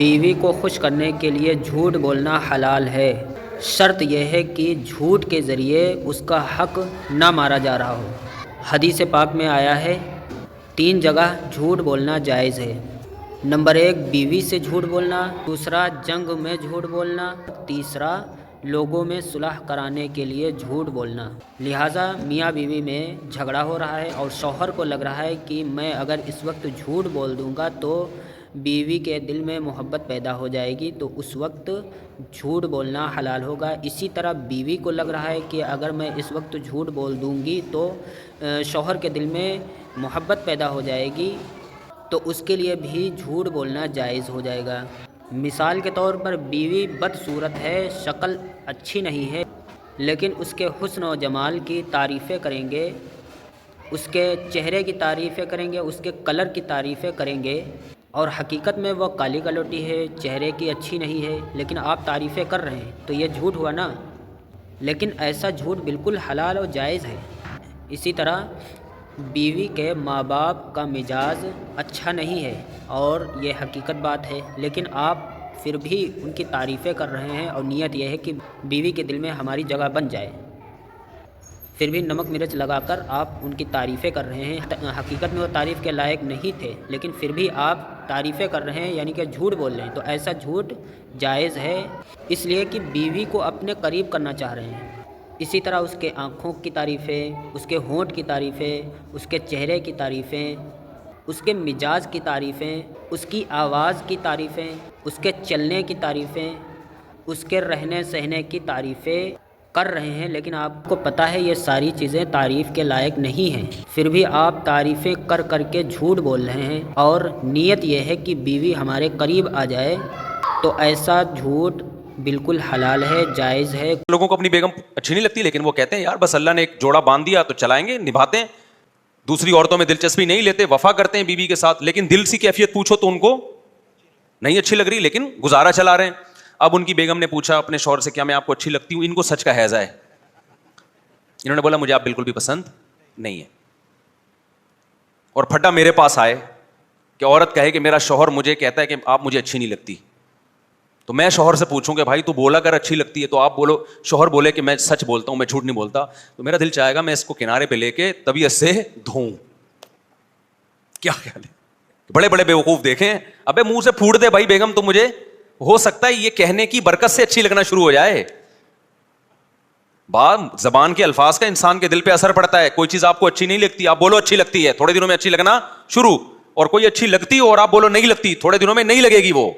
بیوی کو خوش کرنے کے لیے جھوٹ بولنا حلال ہے، شرط یہ ہے کہ جھوٹ کے ذریعے اس کا حق نہ مارا جا رہا ہو۔ حدیث پاک میں آیا ہے 3 جگہ جھوٹ بولنا جائز ہے۔ نمبر 1 بیوی سے جھوٹ بولنا، دوسرا جنگ میں جھوٹ بولنا، تیسرا لوگوں میں صلح کرانے کے لیے جھوٹ بولنا۔ لہٰذا میاں بیوی میں جھگڑا ہو رہا ہے اور شوہر کو لگ رہا ہے کہ میں اگر اس وقت جھوٹ بول دوں گا تو بیوی کے دل میں محبت پیدا ہو جائے گی، تو اس وقت جھوٹ بولنا حلال ہوگا۔ اسی طرح بیوی کو لگ رہا ہے کہ اگر میں اس وقت جھوٹ بول دوں گی تو شوہر کے دل میں محبت پیدا ہو جائے گی، تو اس کے لیے بھی جھوٹ بولنا جائز ہو جائے گا۔ مثال کے طور پر بیوی بدصورت ہے، شکل اچھی نہیں ہے، لیکن اس کے حسن و جمال کی تعریفیں کریں گے، اس کے چہرے کی تعریفیں کریں گے، اس کے کلر کی تعریفیں کریں گے، اور حقیقت میں وہ کالی کلوٹی ہے، چہرے کی اچھی نہیں ہے، لیکن آپ تعریفیں کر رہے ہیں، تو یہ جھوٹ ہوا نا۔ لیکن ایسا جھوٹ بالکل حلال و جائز ہے۔ اسی طرح بیوی کے ماں باپ کا مزاج اچھا نہیں ہے اور یہ حقیقت بات ہے، لیکن آپ پھر بھی ان کی تعریفیں کر رہے ہیں اور نیت یہ ہے کہ بیوی کے دل میں ہماری جگہ بن جائے، پھر بھی نمک مرچ لگا کر آپ ان کی تعریفیں کر رہے ہیں۔ حقیقت میں وہ تعریف کے لائق نہیں تھے، لیکن پھر بھی آپ تعریفیں کر رہے ہیں، یعنی کہ جھوٹ بول رہے ہیں، تو ایسا جھوٹ جائز ہے، اس لیے کہ بیوی کو اپنے قریب کرنا چاہ رہے ہیں۔ اسی طرح اس کے آنکھوں کی تعریفیں، اس کے ہونٹ کی تعریفیں، اس کے چہرے کی تعریفیں، اس کے مزاج کی تعریفیں، اس کی آواز کی تعریفیں، اس کے چلنے کی تعریفیں، اس کے رہنے سہنے کی تعریفیں کر رہے ہیں، لیکن آپ کو پتہ ہے یہ ساری چیزیں تعریف کے لائق نہیں ہیں، پھر بھی آپ تعریفیں کر کر کے جھوٹ بول رہے ہیں اور نیت یہ ہے کہ بیوی ہمارے قریب آ جائے، تو ایسا جھوٹ بالکل حلال ہے، جائز ہے۔ لوگوں کو اپنی بیگم اچھی نہیں لگتی، لیکن وہ کہتے ہیں یار بس اللہ نے ایک جوڑا باندھ دیا تو چلائیں گے، نبھاتے ہیں، دوسری عورتوں میں دلچسپی نہیں لیتے، وفا کرتے ہیں بیوی کے ساتھ، لیکن دل سی کیفیت پوچھو تو ان کو نہیں اچھی لگ رہی، لیکن گزارا چلا رہے ہیں۔ اب ان کی بیگم نے پوچھا اپنے شوہر سے کیا میں آپ کو اچھی لگتی ہوں؟ ان کو سچ کا ہیضہ ہے، انہوں نے بولا مجھے آپ بالکل بھی پسند نہیں ہے، اور پھٹا میرے پاس آئے کہ عورت کہے کہ میرا شوہر مجھے کہتا ہے کہ آپ مجھے اچھی نہیں لگتی، تو میں شوہر سے پوچھوں کہ بھائی تو بولا کر اچھی لگتی ہے، تو آپ بولو، شوہر بولے کہ میں سچ بولتا ہوں، میں جھوٹ نہیں بولتا، تو میرا دل چاہے گا میں اس کو کنارے پہ لے کے طبیعت سے دھوؤں۔ کیا خیال ہے؟ بڑے بڑے بیوقوف دیکھیں، ابے منہ سے پھوٹ دے بھائی بیگم، تو مجھے ہو سکتا ہے یہ کہنے کی برکت سے اچھی لگنا شروع ہو جائے۔ بعض زبان کے الفاظ کا انسان کے دل پہ اثر پڑتا ہے، کوئی چیز آپ کو اچھی نہیں لگتی، آپ بولو اچھی لگتی ہے، تھوڑے دنوں میں اچھی لگنا شروع، اور کوئی اچھی لگتی ہو اور آپ بولو نہیں لگتی، تھوڑے دنوں میں نہیں لگے گی وہ۔